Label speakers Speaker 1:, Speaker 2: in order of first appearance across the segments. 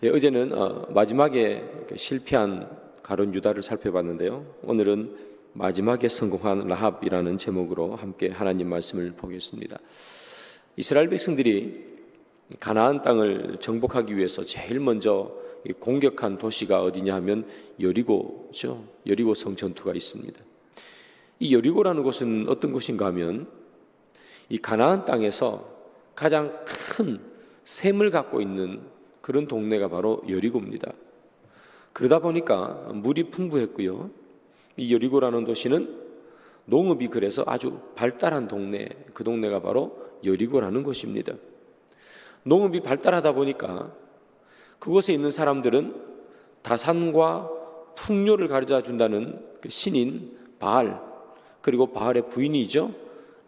Speaker 1: 어제는 마지막에 실패한 가룟 유다를 살펴봤는데요. 오늘은 마지막에 성공한 라합이라는 제목으로 함께 하나님 말씀을 보겠습니다. 이스라엘 백성들이 가나안 땅을 정복하기 위해서 제일 먼저 공격한 도시가 어디냐 하면 여리고죠. 여리고성 전투가 있습니다. 이 여리고라는 곳은 어떤 곳인가 하면 이 가나안 땅에서 가장 큰 샘을 갖고 있는 그런 동네가 바로 여리고입니다. 그러다 보니까 물이 풍부했고요. 이 여리고라는 도시는 농업이 그래서 아주 발달한 동네, 그 동네가 바로 여리고라는 곳입니다. 농업이 발달하다 보니까 그곳에 있는 사람들은 다산과 풍요를 가르쳐 준다는 그 신인 바알, 그리고 바알의 부인이죠,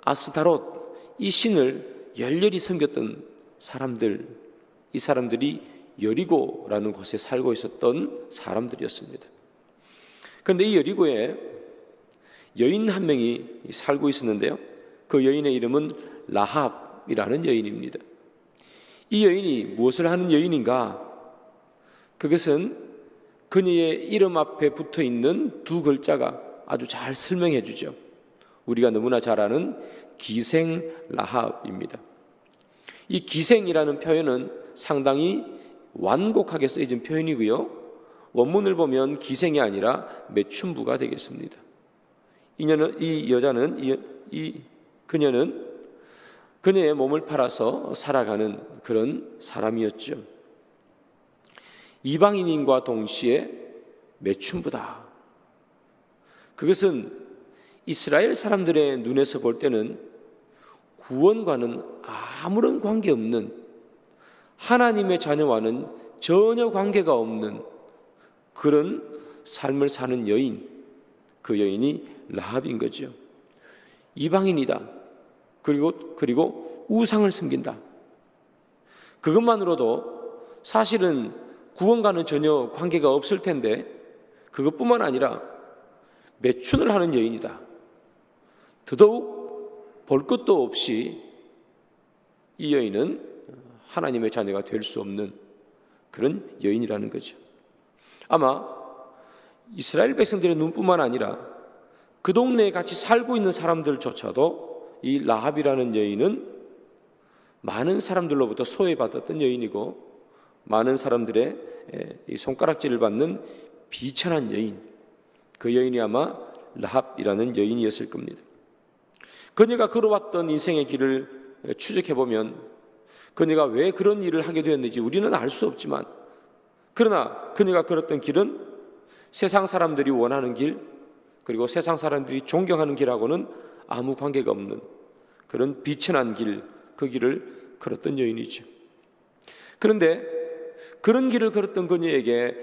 Speaker 1: 아스타롯, 이 신을 열렬히 섬겼던 사람들, 이 사람들이 여리고라는 곳에 살고 있었던 사람들이었습니다. 그런데 이 여리고에 여인 한 명이 살고 있었는데요. 그 여인의 이름은 라합이라는 여인입니다. 이 여인이 무엇을 하는 여인인가? 그것은 그녀의 이름 앞에 붙어 있는 두 글자가 아주 잘 설명해 주죠. 우리가 너무나 잘 아는 기생 라합입니다. 이 기생이라는 표현은 상당히 완곡하게 쓰여진 표현이고요. 원문을 보면 기생이 아니라 매춘부가 되겠습니다. 그녀는 그녀의 몸을 팔아서 살아가는 그런 사람이었죠. 이방인인과 동시에 매춘부다. 그것은 이스라엘 사람들의 눈에서 볼 때는 구원과는 아무런 관계없는, 하나님의 자녀와는 전혀 관계가 없는 그런 삶을 사는 여인, 그 여인이 라합인 거죠. 이방인이다. 그리고 우상을 섬긴다. 그것만으로도 사실은 구원과는 전혀 관계가 없을 텐데, 그것뿐만 아니라 매춘을 하는 여인이다. 더더욱 볼 것도 없이 이 여인은 하나님의 자녀가 될 수 없는 그런 여인이라는 거죠. 아마 이스라엘 백성들의 눈뿐만 아니라 그 동네에 같이 살고 있는 사람들조차도 이 라합이라는 여인은 많은 사람들로부터 소외받았던 여인이고, 많은 사람들의 손가락질을 받는 비천한 여인, 그 여인이 아마 라합이라는 여인이었을 겁니다. 그녀가 걸어왔던 인생의 길을 추적해보면 그녀가 왜 그런 일을 하게 되었는지 우리는 알 수 없지만, 그러나 그녀가 걸었던 길은 세상 사람들이 원하는 길, 그리고 세상 사람들이 존경하는 길하고는 아무 관계가 없는 그런 비천한 길, 그 길을 걸었던 여인이죠. 그런데 그런 길을 걸었던 그녀에게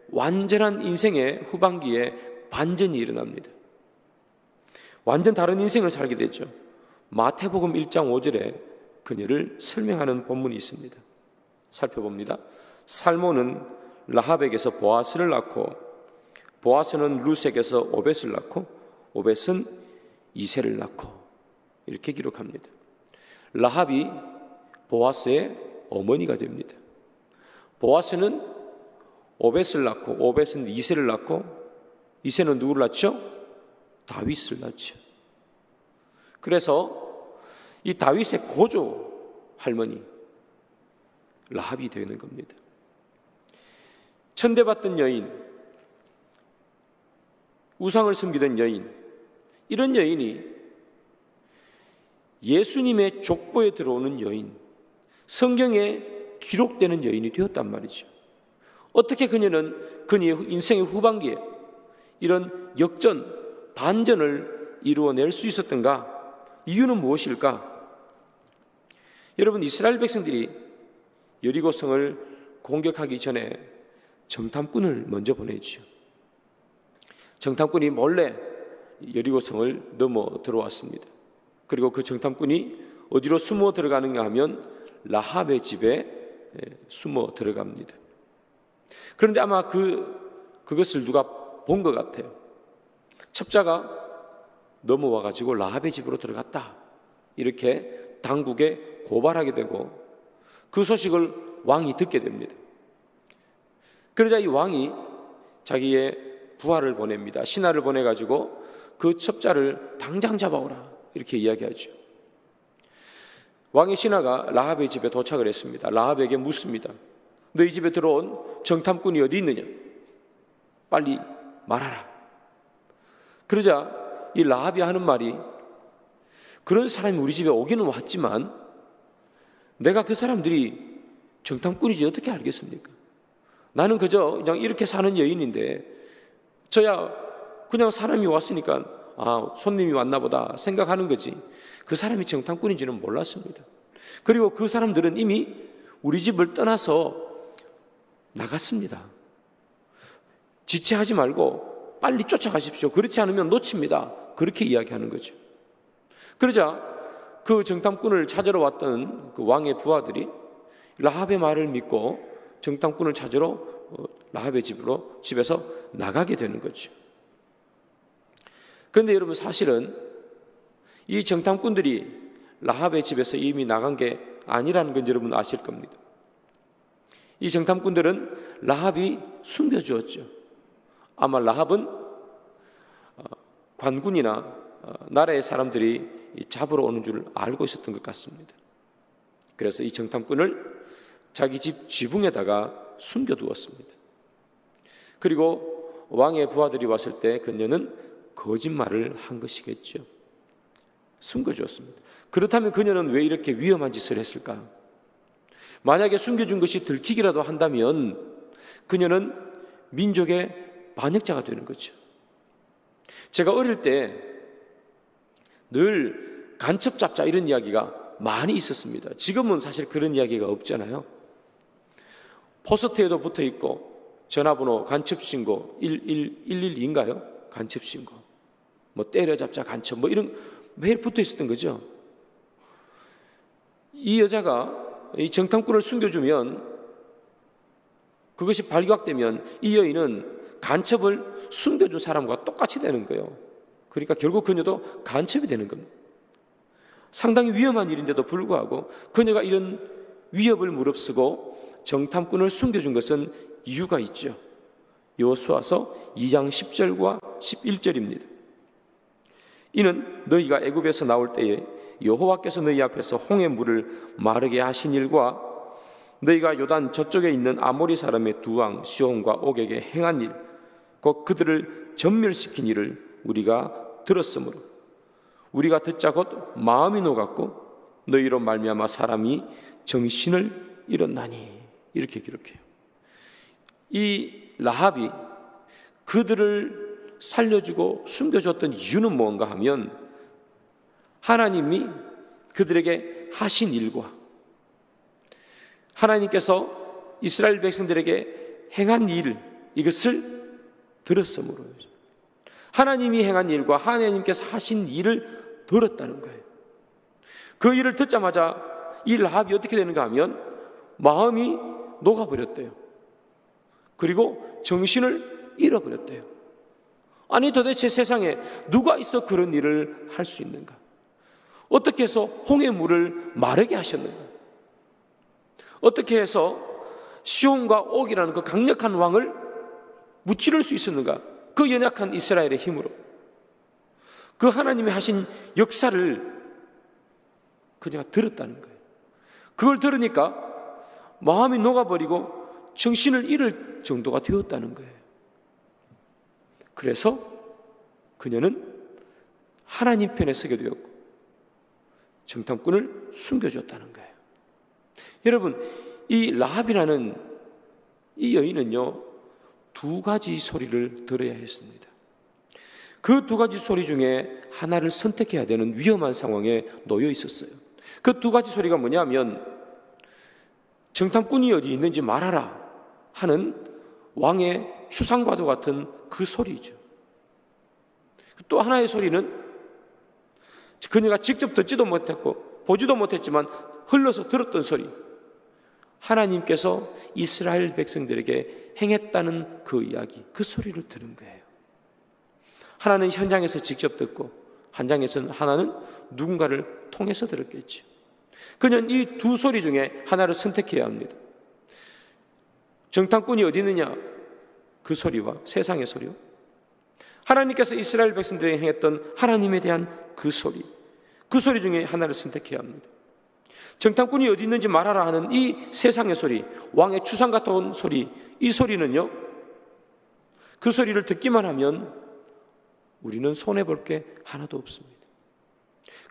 Speaker 1: 완전한 인생의 후반기에 반전이 일어납니다. 완전 다른 인생을 살게 되죠. 마태복음 1장 5절에 그녀를 설명하는 본문이 있습니다. 살펴봅니다. 살몬은 라합에게서 보아스를 낳고, 보아스는 룻에게서 오벳을 낳고, 오벳은 이새를 낳고, 이렇게 기록합니다. 라합이 보아스의 어머니가 됩니다. 보아스는 오벳을 낳고, 오벳은 이새를 낳고, 이새는 누구를 낳죠? 다윗을 낳죠. 그래서 이 다윗의 고조 할머니 라합이 되는 겁니다. 천대받던 여인, 우상을 섬기던 여인, 이런 여인이 예수님의 족보에 들어오는 여인, 성경에 기록되는 여인이 되었단 말이죠. 어떻게 그녀는 그녀의 인생의 후반기에 이런 역전, 반전을 이루어낼 수 있었던가? 이유는 무엇일까? 여러분, 이스라엘 백성들이 여리고성을 공격하기 전에 정탐꾼을 먼저 보내죠. 정탐꾼이 몰래 여리고성을 넘어 들어왔습니다. 그리고 그 정탐꾼이 어디로 숨어 들어가는가 하면 라합의 집에 숨어 들어갑니다. 그런데 아마 그것을 누가 본 것 같아요. 첩자가 넘어와 가지고 라합의 집으로 들어갔다, 이렇게 당국에 고발하게 되고, 그 소식을 왕이 듣게 됩니다. 그러자 이 왕이 자기의 부하를 보냅니다. 신하를 보내가지고 그 첩자를 당장 잡아오라 이렇게 이야기하죠. 왕의 신하가 라합의 집에 도착을 했습니다. 라합에게 묻습니다. 너희 집에 들어온 정탐꾼이 어디 있느냐? 빨리 말하라. 그러자 이 라합이 하는 말이, 그런 사람이 우리 집에 오기는 왔지만 내가 그 사람들이 정탐꾼이지 어떻게 알겠습니까? 나는 그저 그냥 이렇게 사는 여인인데 저야 그냥 사람이 왔으니까 손님이 왔나 보다 생각하는 거지 그 사람이 정탐꾼인지는 몰랐습니다. 그리고 그 사람들은 이미 우리 집을 떠나서 나갔습니다. 지체하지 말고 빨리 쫓아가십시오. 그렇지 않으면 놓칩니다. 그렇게 이야기하는 거죠. 그러자 그 정탐꾼을 찾으러 왔던 그 왕의 부하들이 라합의 말을 믿고 정탐꾼을 찾으러 라합의 집에서 나가게 되는 거죠. 그런데 여러분, 사실은 이 정탐꾼들이 라합의 집에서 이미 나간 게 아니라는 건 여러분 아실 겁니다. 이 정탐꾼들은 라합이 숨겨주었죠. 아마 라합은 관군이나 나라의 사람들이 잡으러 오는 줄 알고 있었던 것 같습니다. 그래서 이 정탐꾼을 자기 집 지붕에다가 숨겨두었습니다. 그리고 왕의 부하들이 왔을 때 그녀는 거짓말을 한 것이겠죠. 숨겨주었습니다. 그렇다면 그녀는 왜 이렇게 위험한 짓을 했을까? 만약에 숨겨준 것이 들키기라도 한다면 그녀는 민족의 반역자가 되는 거죠. 제가 어릴 때 늘 간첩 잡자 이런 이야기가 많이 있었습니다. 지금은 사실 그런 이야기가 없잖아요. 포스트에도 붙어 있고 전화번호 간첩신고 112인가요? 간첩신고 뭐 때려잡자 간첩 뭐 이런 매일 붙어 있었던 거죠. 이 여자가 이 정탐꾼을 숨겨주면 그것이 발각되면 이 여인은 간첩을 숨겨준 사람과 똑같이 되는 거예요. 그러니까 결국 그녀도 간첩이 되는 겁니다. 상당히 위험한 일인데도 불구하고 그녀가 이런 위협을 무릅쓰고 정탐꾼을 숨겨준 것은 이유가 있죠. 여호수아서 2장 10절과 11절입니다. 이는 너희가 애굽에서 나올 때에 여호와께서 너희 앞에서 홍해 물을 마르게 하신 일과 너희가 요단 저쪽에 있는 아모리 사람의 두 왕 시온과 옥에게 행한 일, 곧 그들을 전멸시킨 일을 우리가 들었으므로 우리가 듣자 곧 마음이 녹았고 너희로 말미암아 사람이 정신을 잃었나니. 이렇게 기록해요. 이 라합이 그들을 살려주고 숨겨줬던 이유는 뭔가 하면 하나님이 그들에게 하신 일과 하나님께서 이스라엘 백성들에게 행한 일, 이것을 들었으므로요. 하나님이 행한 일과 하나님께서 하신 일을 들었다는 거예요. 그 일을 듣자마자 이 라합이 어떻게 되는가 하면 마음이 녹아버렸대요. 그리고 정신을 잃어버렸대요. 아니 도대체 세상에 누가 있어 그런 일을 할 수 있는가? 어떻게 해서 홍해 물을 마르게 하셨는가? 어떻게 해서 시온과 옥이라는 그 강력한 왕을 무찌를 수 있었는가? 그 연약한 이스라엘의 힘으로. 그 하나님이 하신 역사를 그녀가 들었다는 거예요. 그걸 들으니까 마음이 녹아버리고 정신을 잃을 정도가 되었다는 거예요. 그래서 그녀는 하나님 편에 서게 되었고 정탐꾼을 숨겨줬다는 거예요. 여러분, 이 라합이라는 이 여인은요, 두 가지 소리를 들어야 했습니다. 그 두 가지 소리 중에 하나를 선택해야 되는 위험한 상황에 놓여 있었어요. 그 두 가지 소리가 뭐냐면 정탐꾼이 어디 있는지 말하라 하는 왕의 추상과도 같은 그 소리죠. 또 하나의 소리는 그녀가 직접 듣지도 못했고 보지도 못했지만 흘러서 들었던 소리, 하나님께서 이스라엘 백성들에게 행했다는 그 이야기, 그 소리를 들은 거예요. 하나는 현장에서 직접 듣고 하나는 누군가를 통해서 들었겠죠. 그녀는 이 두 소리 중에 하나를 선택해야 합니다. 정탐꾼이 어디 있느냐? 그 소리와 세상의 소리요. 하나님께서 이스라엘 백성들에게 행했던 하나님에 대한 그 소리 중에 하나를 선택해야 합니다. 정탐꾼이 어디 있는지 말하라 하는 이 세상의 소리, 왕의 추상 같은 소리, 이 소리는요, 그 소리를 듣기만 하면 우리는 손해볼 게 하나도 없습니다.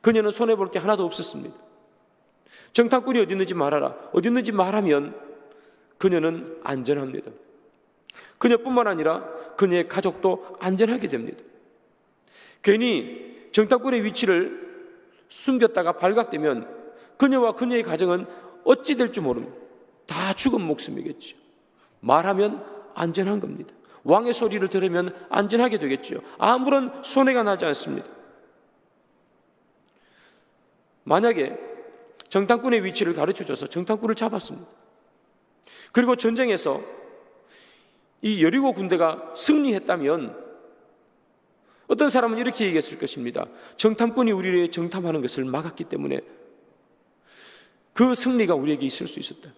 Speaker 1: 그녀는 손해볼 게 하나도 없었습니다. 정탐꾼이 어디 있는지 말하라, 어디 있는지 말하면 그녀는 안전합니다. 그녀뿐만 아니라 그녀의 가족도 안전하게 됩니다. 괜히 정탐꾼의 위치를 숨겼다가 발각되면 그녀와 그녀의 가정은 어찌 될지 모릅니다. 다 죽은 목숨이겠죠. 말하면 안전한 겁니다. 왕의 소리를 들으면 안전하게 되겠죠. 아무런 손해가 나지 않습니다. 만약에 정탐꾼의 위치를 가르쳐줘서 정탐꾼을 잡았습니다. 그리고 전쟁에서 이 여리고 군대가 승리했다면 어떤 사람은 이렇게 얘기했을 것입니다. 정탐꾼이 우리를 정탐하는 것을 막았기 때문에 그 승리가 우리에게 있을 수 있었다.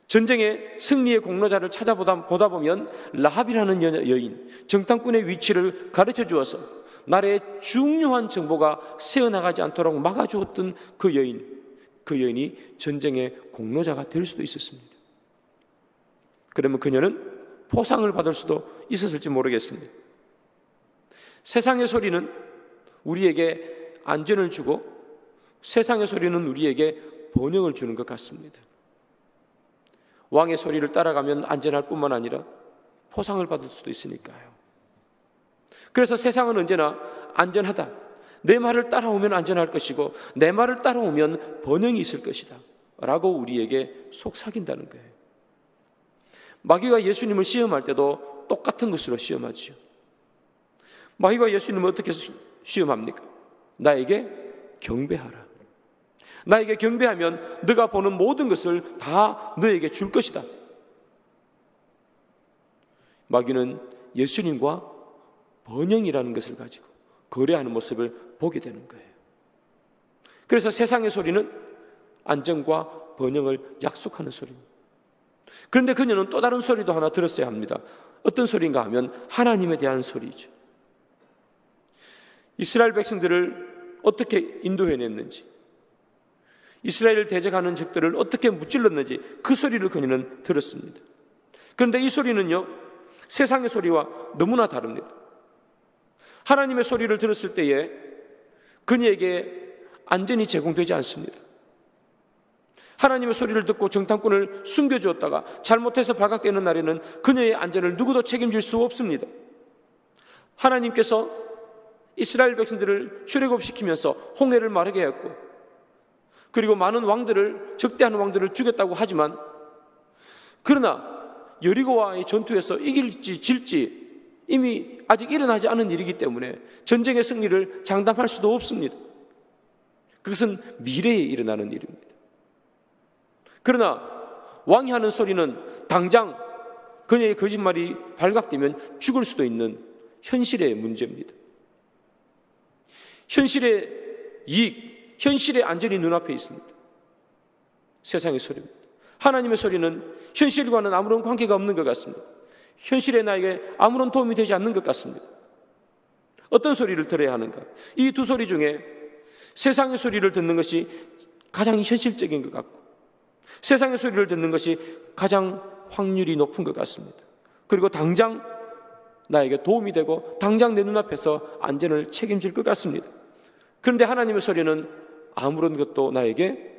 Speaker 1: 전쟁의 승리의 공로자를 찾아보다 보면 라합이라는 여인, 정탐꾼의 위치를 가르쳐 주어서 나라의 중요한 정보가 새어나가지 않도록 막아주었던 그 여인이 전쟁의 공로자가 될 수도 있었습니다. 그러면 그녀는 포상을 받을 수도 있었을지 모르겠습니다. 세상의 소리는 우리에게 안전을 주고 세상의 소리는 우리에게 번영을 주는 것 같습니다. 왕의 소리를 따라가면 안전할 뿐만 아니라 포상을 받을 수도 있으니까요. 그래서 세상은 언제나 안전하다. 내 말을 따라오면 안전할 것이고 내 말을 따라오면 번영이 있을 것이다 라고 우리에게 속삭인다는 거예요. 마귀가 예수님을 시험할 때도 똑같은 것으로 시험하지요. 마귀가 예수님을 어떻게 시험합니까? 나에게 경배하라. 나에게 경배하면 네가 보는 모든 것을 다 너에게 줄 것이다. 마귀는 예수님과 번영이라는 것을 가지고 거래하는 모습을 보게 되는 거예요. 그래서 세상의 소리는 안정과 번영을 약속하는 소리입니다. 그런데 그녀는 또 다른 소리도 하나 들었어야 합니다. 어떤 소리인가 하면 하나님에 대한 소리죠. 이스라엘 백성들을 어떻게 인도해냈는지, 이스라엘을 대적하는 적들을 어떻게 무찔렀는지 그 소리를 그녀는 들었습니다. 그런데 이 소리는요, 세상의 소리와 너무나 다릅니다. 하나님의 소리를 들었을 때에 그녀에게 안전이 제공되지 않습니다. 하나님의 소리를 듣고 정탐꾼을 숨겨주었다가 잘못해서 발각되는 날에는 그녀의 안전을 누구도 책임질 수 없습니다. 하나님께서 이스라엘 백성들을 출애굽시키면서 홍해를 마르게 했고, 그리고 많은 왕들을, 적대한 왕들을 죽였다고 하지만, 그러나 여리고와의 전투에서 이길지 질지 이미 아직 일어나지 않은 일이기 때문에 전쟁의 승리를 장담할 수도 없습니다. 그것은 미래에 일어나는 일입니다. 그러나 왕이 하는 소리는 당장 그녀의 거짓말이 발각되면 죽을 수도 있는 현실의 문제입니다. 현실의 이익, 현실의 안전이 눈앞에 있습니다. 세상의 소리입니다. 하나님의 소리는 현실과는 아무런 관계가 없는 것 같습니다. 현실에 나에게 아무런 도움이 되지 않는 것 같습니다. 어떤 소리를 들어야 하는가? 이 두 소리 중에 세상의 소리를 듣는 것이 가장 현실적인 것 같고, 세상의 소리를 듣는 것이 가장 확률이 높은 것 같습니다. 그리고 당장 나에게 도움이 되고 당장 내 눈앞에서 안전을 책임질 것 같습니다. 그런데 하나님의 소리는 아무런 것도 나에게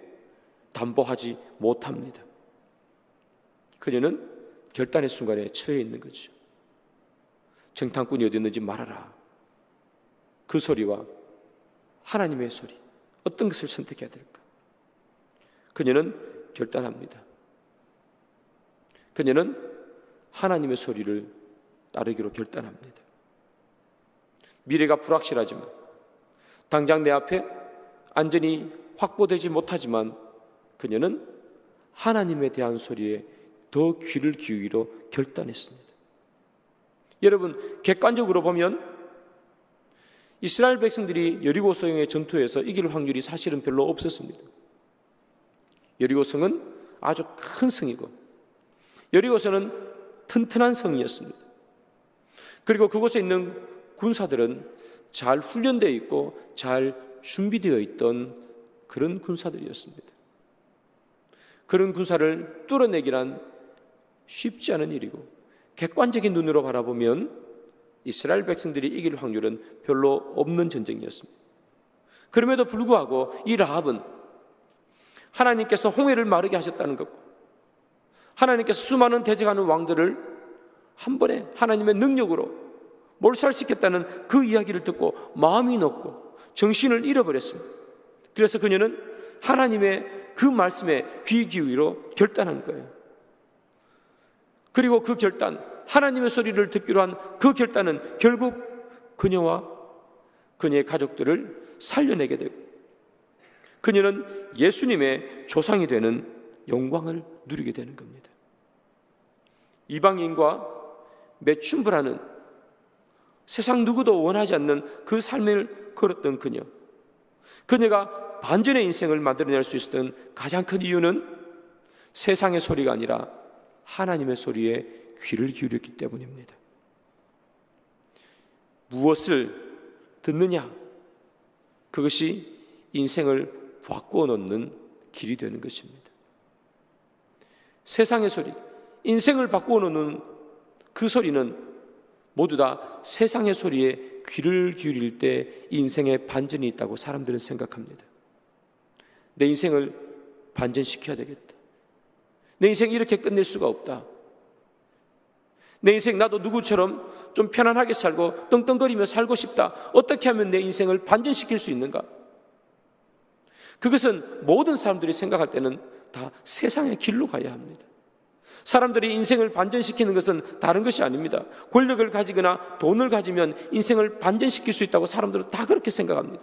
Speaker 1: 담보하지 못합니다. 그녀는 결단의 순간에 처해 있는 거죠. 정탐꾼이 어디 있는지 말하라. 그 소리와 하나님의 소리, 어떤 것을 선택해야 될까? 그녀는 결단합니다. 그녀는 하나님의 소리를 따르기로 결단합니다. 미래가 불확실하지만, 당장 내 앞에 안전이 확보되지 못하지만 그녀는 하나님에 대한 소리에 더 귀를 기울이기로 결단했습니다. 여러분, 객관적으로 보면 이스라엘 백성들이 여리고성의 전투에서 이길 확률이 사실은 별로 없었습니다. 여리고성은 아주 큰 성이고 여리고성은 튼튼한 성이었습니다. 그리고 그곳에 있는 군사들은 잘 훈련되어 있고 잘 준비되어 있던 그런 군사들이었습니다. 그런 군사를 뚫어내기란 쉽지 않은 일이고 객관적인 눈으로 바라보면 이스라엘 백성들이 이길 확률은 별로 없는 전쟁이었습니다. 그럼에도 불구하고 이 라합은 하나님께서 홍해를 마르게 하셨다는 것과 하나님께서 수많은 대적하는 왕들을 한 번에 하나님의 능력으로 몰살시켰다는 그 이야기를 듣고 마음이 녹고 정신을 잃어버렸습니다. 그래서 그녀는 하나님의 그 말씀에 귀 기울이로 결단한 거예요. 그리고 그 결단, 하나님의 소리를 듣기로 한 그 결단은 결국 그녀와 그녀의 가족들을 살려내게 되고 그녀는 예수님의 조상이 되는 영광을 누리게 되는 겁니다. 이방인과 매춘부라는 세상 누구도 원하지 않는 그 삶을 걸었던 그녀가 반전의 인생을 만들어낼 수 있었던 가장 큰 이유는 세상의 소리가 아니라 하나님의 소리에 귀를 기울였기 때문입니다. 무엇을 듣느냐? 그것이 인생을 바꾸어 놓는 길이 되는 것입니다. 세상의 소리, 인생을 바꾸어 놓는 그 소리는 모두 다 세상의 소리에 귀를 기울일 때 인생에 반전이 있다고 사람들은 생각합니다. 내 인생을 반전시켜야 되겠다. 내 인생 이렇게 끝낼 수가 없다. 내 인생 나도 누구처럼 좀 편안하게 살고 떵떵거리며 살고 싶다. 어떻게 하면 내 인생을 반전시킬 수 있는가? 그것은 모든 사람들이 생각할 때는 다 세상의 길로 가야 합니다. 사람들이 인생을 반전시키는 것은 다른 것이 아닙니다. 권력을 가지거나 돈을 가지면 인생을 반전시킬 수 있다고 사람들은 다 그렇게 생각합니다.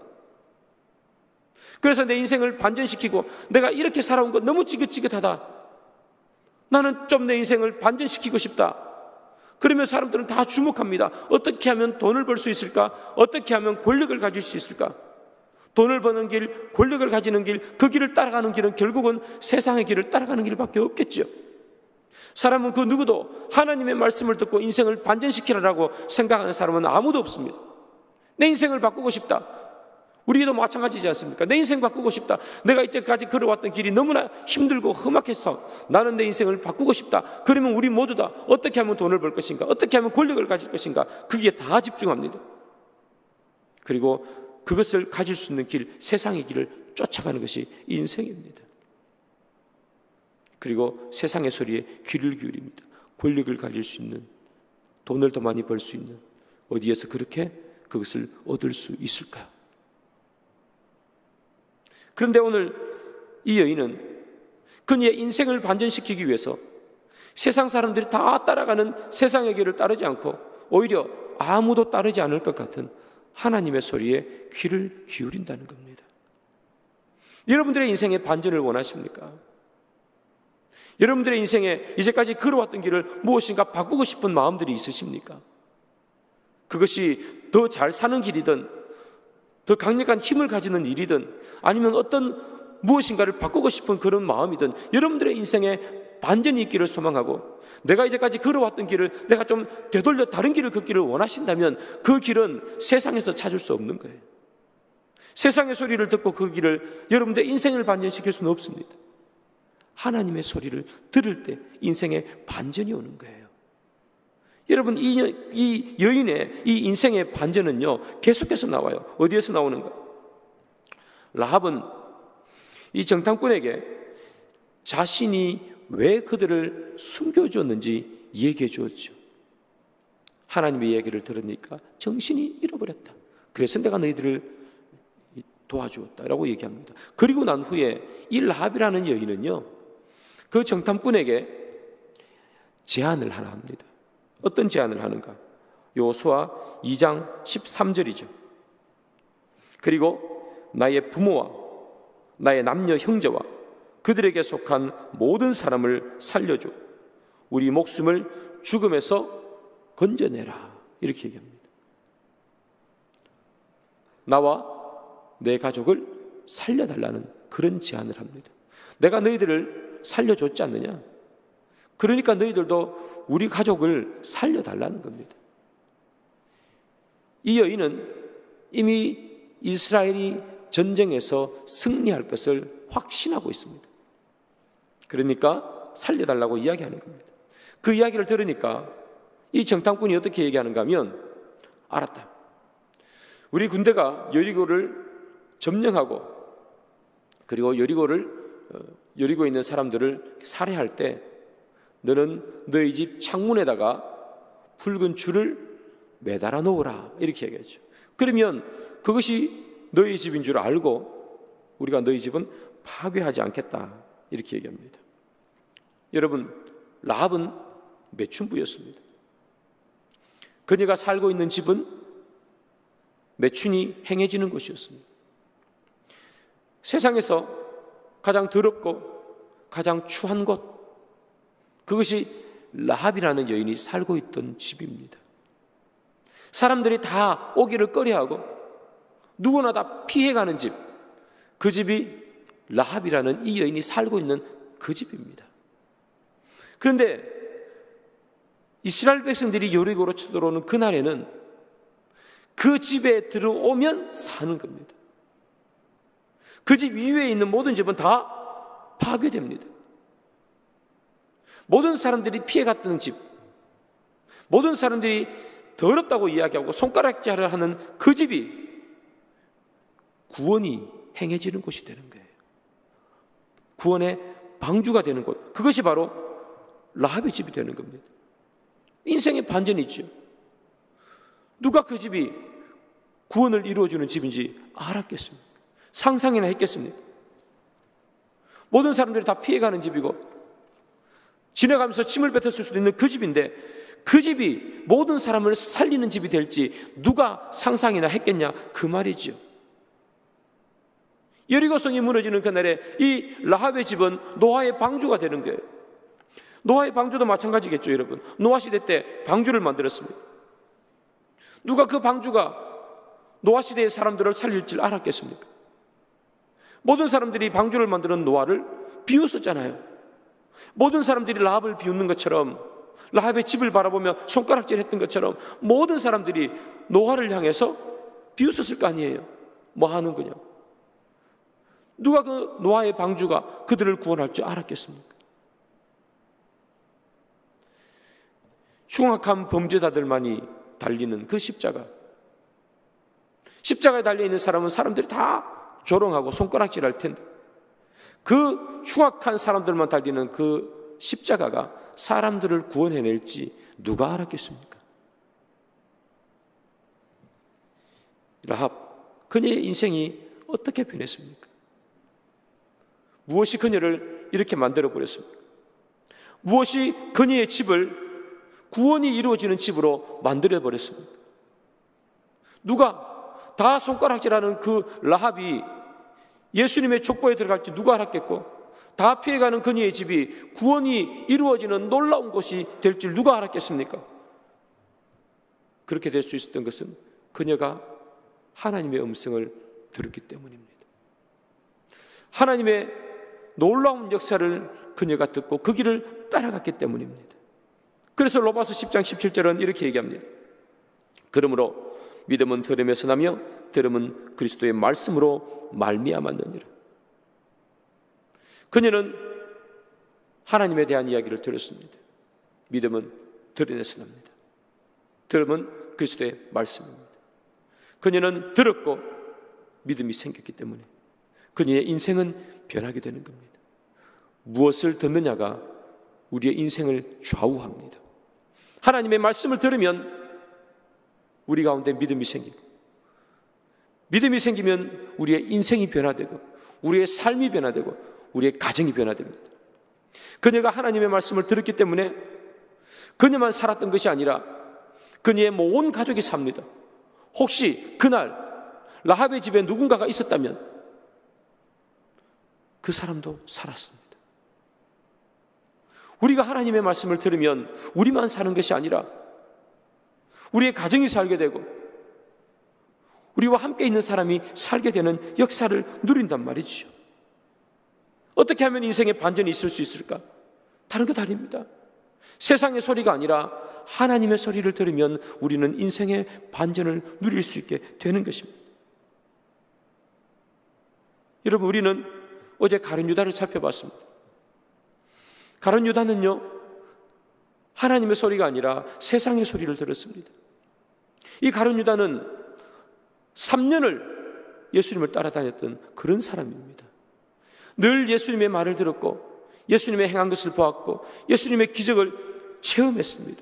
Speaker 1: 그래서 내 인생을 반전시키고 내가 이렇게 살아온 거 너무 지긋지긋하다. 나는 좀 내 인생을 반전시키고 싶다. 그러면 사람들은 다 주목합니다. 어떻게 하면 돈을 벌 수 있을까? 어떻게 하면 권력을 가질 수 있을까? 돈을 버는 길, 권력을 가지는 길, 그 길을 따라가는 길은 결국은 세상의 길을 따라가는 길밖에 없겠죠. 사람은 그 누구도 하나님의 말씀을 듣고 인생을 반전시키라고 생각하는 사람은 아무도 없습니다. 내 인생을 바꾸고 싶다. 우리도 마찬가지지 않습니까? 내 인생 바꾸고 싶다. 내가 이제까지 걸어왔던 길이 너무나 힘들고 험악해서 나는 내 인생을 바꾸고 싶다. 그러면 우리 모두 다 어떻게 하면 돈을 벌 것인가? 어떻게 하면 권력을 가질 것인가? 거기에 다 집중합니다. 그리고 그것을 가질 수 있는 길, 세상의 길을 쫓아가는 것이 인생입니다. 그리고 세상의 소리에 귀를 기울입니다. 권력을 가질 수 있는, 돈을 더 많이 벌 수 있는, 어디에서 그렇게 그것을 얻을 수 있을까요? 그런데 오늘 이 여인은 그녀의 인생을 반전시키기 위해서 세상 사람들이 다 따라가는 세상의 길을 따르지 않고 오히려 아무도 따르지 않을 것 같은 하나님의 소리에 귀를 기울인다는 겁니다. 여러분들의 인생의 반전을 원하십니까? 여러분들의 인생에 이제까지 걸어왔던 길을 무엇인가 바꾸고 싶은 마음들이 있으십니까? 그것이 더 잘 사는 길이든 더 강력한 힘을 가지는 일이든 아니면 어떤 무엇인가를 바꾸고 싶은 그런 마음이든 여러분들의 인생에 반전이 있기를 소망하고 내가 이제까지 걸어왔던 길을 내가 좀 되돌려 다른 길을 걷기를 원하신다면 그 길은 세상에서 찾을 수 없는 거예요. 세상의 소리를 듣고 그 길을 여러분들의 인생을 반전시킬 수는 없습니다. 하나님의 소리를 들을 때 인생에 반전이 오는 거예요. 여러분 이 여인의 이 인생의 반전은요 계속해서 나와요. 어디에서 나오는가? 라합은 이 정탐꾼에게 자신이 왜 그들을 숨겨주었는지 얘기해 주었죠. 하나님의 얘기를 들으니까 정신이 잃어버렸다. 그래서 내가 너희들을 도와주었다라고 얘기합니다. 그리고 난 후에 이 라합이라는 여인은요 그 정탐꾼에게 제안을 하나 합니다. 어떤 제안을 하는가? 여호수아 2장 13절이죠. 그리고 나의 부모와 나의 남녀 형제와 그들에게 속한 모든 사람을 살려줘. 우리 목숨을 죽음에서 건져내라. 이렇게 얘기합니다. 나와 내 가족을 살려달라는 그런 제안을 합니다. 내가 너희들을 살려줬지 않느냐? 그러니까 너희들도 우리 가족을 살려달라는 겁니다. 이 여인은 이미 이스라엘이 전쟁에서 승리할 것을 확신하고 있습니다. 그러니까 살려달라고 이야기하는 겁니다. 그 이야기를 들으니까 이 정탐꾼이 어떻게 얘기하는가 하면, 알았다. 우리 군대가 여리고를 점령하고 그리고 여리고에 있는 사람들을 살해할 때 너는 너희 집 창문에다가 붉은 줄을 매달아 놓으라, 이렇게 얘기하죠. 그러면 그것이 너희 집인 줄 알고 우리가 너희 집은 파괴하지 않겠다, 이렇게 얘기합니다. 여러분, 라합은 매춘부였습니다. 그녀가 살고 있는 집은 매춘이 행해지는 곳이었습니다. 세상에서 가장 더럽고 가장 추한 곳, 그것이 라합이라는 여인이 살고 있던 집입니다. 사람들이 다 오기를 꺼려하고 누구나 다 피해가는 집, 그 집이 라합이라는 이 여인이 살고 있는 그 집입니다. 그런데 이스라엘 백성들이 여리고로 쳐들어오는 그날에는 그 집에 들어오면 사는 겁니다. 그 집 이외에 있는 모든 집은 다 파괴됩니다. 모든 사람들이 피해갔던 집, 모든 사람들이 더럽다고 이야기하고 손가락질을 하는 그 집이 구원이 행해지는 곳이 되는 거예요. 구원의 방주가 되는 곳, 그것이 바로 라합의 집이 되는 겁니다. 인생의 반전이 있죠. 누가 그 집이 구원을 이루어주는 집인지 알았겠습니까? 상상이나 했겠습니까? 모든 사람들이 다 피해가는 집이고 지나가면서 침을 뱉었을 수도 있는 그 집인데, 그 집이 모든 사람을 살리는 집이 될지 누가 상상이나 했겠냐, 그 말이죠. 여리고성이 무너지는 그날에 이 라합의 집은 노아의 방주가 되는 거예요. 노아의 방주도 마찬가지겠죠, 여러분. 노아 시대 때 방주를 만들었습니다. 누가 그 방주가 노아 시대의 사람들을 살릴 줄 알았겠습니까? 모든 사람들이 방주를 만드는 노아를 비웃었잖아요. 모든 사람들이 라합을 비웃는 것처럼, 라합의 집을 바라보며 손가락질했던 것처럼 모든 사람들이 노아를 향해서 비웃었을 거 아니에요. 뭐 하는 거냐고. 누가 그 노아의 방주가 그들을 구원할 줄 알았겠습니까? 흉악한 범죄자들만이 달리는 그 십자가, 십자가에 달려있는 사람은 사람들이 다 조롱하고 손가락질할 텐데, 그 흉악한 사람들만 달리는 그 십자가가 사람들을 구원해낼지 누가 알았겠습니까? 라합, 그녀의 인생이 어떻게 변했습니까? 무엇이 그녀를 이렇게 만들어버렸습니까? 무엇이 그녀의 집을 구원이 이루어지는 집으로 만들어버렸습니까? 누가, 다 손가락질하는 그 라합이 예수님의 족보에 들어갈지 누가 알았겠고, 다 피해가는 그녀의 집이 구원이 이루어지는 놀라운 곳이 될 줄 누가 알았겠습니까? 그렇게 될 수 있었던 것은 그녀가 하나님의 음성을 들었기 때문입니다. 하나님의 놀라운 역사를 그녀가 듣고 그 길을 따라갔기 때문입니다. 그래서 로마서 10장 17절은 이렇게 얘기합니다. 그러므로 믿음은 들음에서 나며 들음은 그리스도의 말씀으로 말미암았느니라. 그녀는 하나님에 대한 이야기를 들었습니다. 믿음은 들음에서 납니다. 들음은 그리스도의 말씀입니다. 그녀는 들었고 믿음이 생겼기 때문에 그녀의 인생은 변하게 되는 겁니다. 무엇을 듣느냐가 우리의 인생을 좌우합니다. 하나님의 말씀을 들으면 우리 가운데 믿음이 생기고, 믿음이 생기면 우리의 인생이 변화되고 우리의 삶이 변화되고 우리의 가정이 변화됩니다. 그녀가 하나님의 말씀을 들었기 때문에 그녀만 살았던 것이 아니라 그녀의 온 가족이 삽니다. 혹시 그날 라합의 집에 누군가가 있었다면 그 사람도 살았습니다. 우리가 하나님의 말씀을 들으면 우리만 사는 것이 아니라 우리의 가정이 살게 되고 우리와 함께 있는 사람이 살게 되는 역사를 누린단 말이죠. 어떻게 하면 인생의 반전이 있을 수 있을까? 다른 것 아닙니다. 세상의 소리가 아니라 하나님의 소리를 들으면 우리는 인생의 반전을 누릴 수 있게 되는 것입니다. 여러분, 우리는 어제 가룟 유다를 살펴봤습니다. 가룟 유다는요, 하나님의 소리가 아니라 세상의 소리를 들었습니다. 이 가룟 유다는 3년을 예수님을 따라다녔던 그런 사람입니다. 늘 예수님의 말을 들었고 예수님의 행한 것을 보았고 예수님의 기적을 체험했습니다.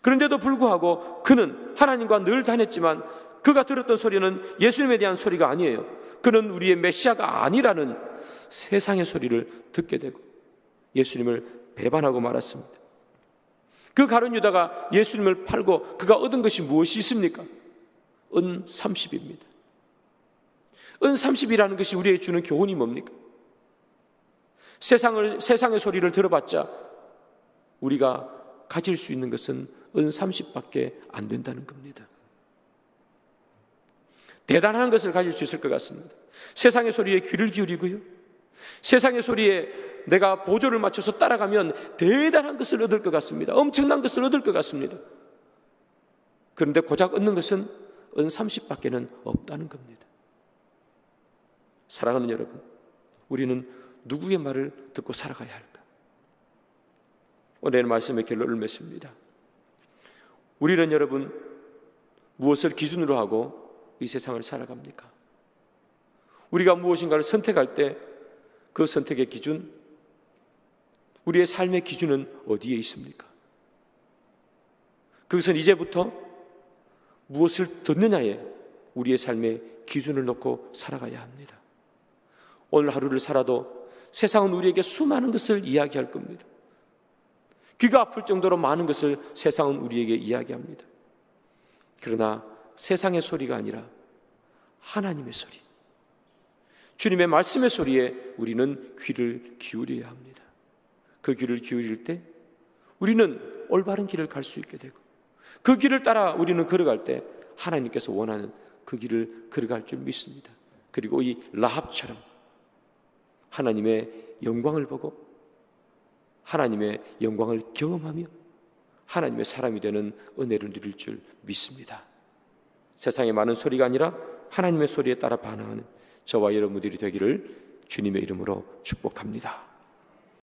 Speaker 1: 그런데도 불구하고 그는 하나님과 늘 다녔지만 그가 들었던 소리는 예수님에 대한 소리가 아니에요. 그는 우리의 메시아가 아니라는 세상의 소리를 듣게 되고 예수님을 배반하고 말았습니다. 그 가룟 유다가 예수님을 팔고 그가 얻은 것이 무엇이 있습니까? 은 30입니다. 은 30이라는 것이 우리에게 주는 교훈이 뭡니까? 세상의 소리를 들어봤자 우리가 가질 수 있는 것은 은 30밖에 안 된다는 겁니다. 대단한 것을 가질 수 있을 것 같습니다. 세상의 소리에 귀를 기울이고요, 세상의 소리에 내가 보조를 맞춰서 따라가면 대단한 것을 얻을 것 같습니다. 엄청난 것을 얻을 것 같습니다. 그런데 고작 얻는 것은 은 30밖에는 없다는 겁니다. 사랑하는 여러분, 우리는 누구의 말을 듣고 살아가야 할까? 오늘의 말씀의 결론을 맺습니다. 우리는 여러분 무엇을 기준으로 하고 이 세상을 살아갑니까? 우리가 무엇인가를 선택할 때 그 선택의 기준, 우리의 삶의 기준은 어디에 있습니까? 그것은 이제부터 무엇을 듣느냐에 우리의 삶의 기준을 놓고 살아가야 합니다. 오늘 하루를 살아도 세상은 우리에게 수많은 것을 이야기할 겁니다. 귀가 아플 정도로 많은 것을 세상은 우리에게 이야기합니다. 그러나 세상의 소리가 아니라 하나님의 소리, 주님의 말씀의 소리에 우리는 귀를 기울여야 합니다. 그 귀를 기울일 때 우리는 올바른 길을 갈 수 있게 되고 그 길을 따라 우리는 걸어갈 때 하나님께서 원하는 그 길을 걸어갈 줄 믿습니다. 그리고 이 라합처럼 하나님의 영광을 보고 하나님의 영광을 경험하며 하나님의 사람이 되는 은혜를 누릴 줄 믿습니다. 세상의 많은 소리가 아니라 하나님의 소리에 따라 반응하는 저와 여러분들이 되기를 주님의 이름으로 축복합니다.